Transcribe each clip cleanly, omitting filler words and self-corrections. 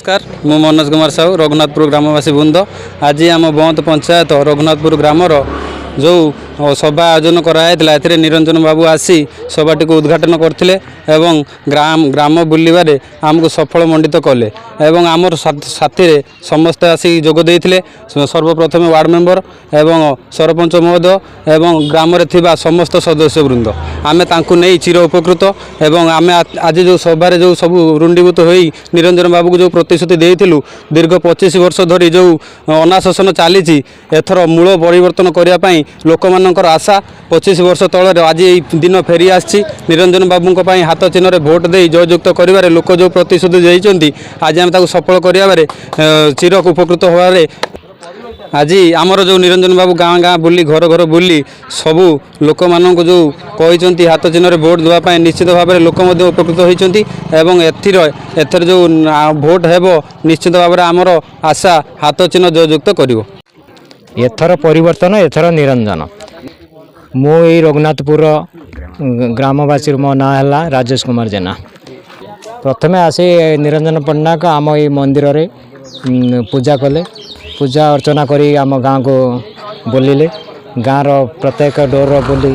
नमस्कार मु मनोज कुमार साहू रघुनाथपुर ग्रामवासी बृंद आज आम बंद पंचायत रघुनाथपुर ग्रामर जो सभा आयोजन कराई निरंजन बाबू आसी सभाटी को उद्घाटन करते ग्राम बुलवार आमको सफल मंडित कले एवं आमर साथी समस्ते आसिक जोगदे सर्वप्रथम वार्ड मेंबर एवं सरपंच महोदय एवं ग्राम समस्त सदस्य वृंद आमे तांकु नहीं चिर उपकृत एवं आमे आज जो सभार जो सब रुंडीभूत हो निरंजन बाबू को जो प्रतिश्रुति देइथिलु दीर्घ 25 वर्ष धरी जो अनाशासन चली एथर मूल परिवर्तन करने लोक मानकर आशा 25 वर्ष तल आज दिन फेरी आसी निरंजन बाबू हाथ चिन्ह रे भोट दे जययुक्त कर लोक जो प्रतिश्रुति देइचंती आज आम सफल कर चिर उपकृत होवारे आज आमर जो निरंजन बाबू गाँ गाँ बुली घर घर बुली सबू लोक मानक जो कहते हाथ चिन्ह भोट देवाई निश्चित भाव में लोक उपकृत होती एथर जो भोट हेब निश्चित भाव में आमर आशा हाथ चिन्ह जययुक्त कर एथर परिवर्तन एथर निरंजन मु रघुनाथपुर ग्रामवासी मो ना है राजेश कुमार जेना प्रथम आसी निरंजन पट्टनायक आम ये मंदिर रे पूजा कले पूजा अर्चना करी आम गाँ को बोलिले गाँव प्रत्येक डोर बोली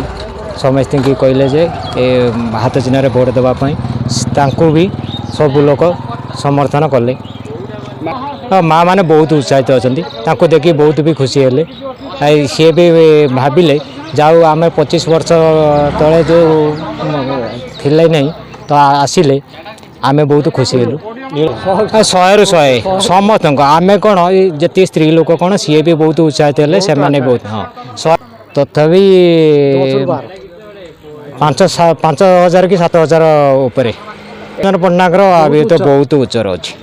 समस्त की कहले जे हाथ चिन्ह भोट देवाई भी सब लोक समर्थन कले माँ मैंने बहुत उत्साहित अच्छा देखी बहुत भी खुशी हेले सी भी भाविले जाऊ आम 25 वर्ष तले जो थिले नहीं तो आसिले आमे बहुत खुशी हेलु 100 रु 100 समस्त आमे कौन जी स्त्री लोक कौन सी भी बहुत उत्साहित हेले से माने बहुत हाँ तथापि 5,000 कि 7,000 उपर पट्टनायक तो बहुत उच्चर अच्छी।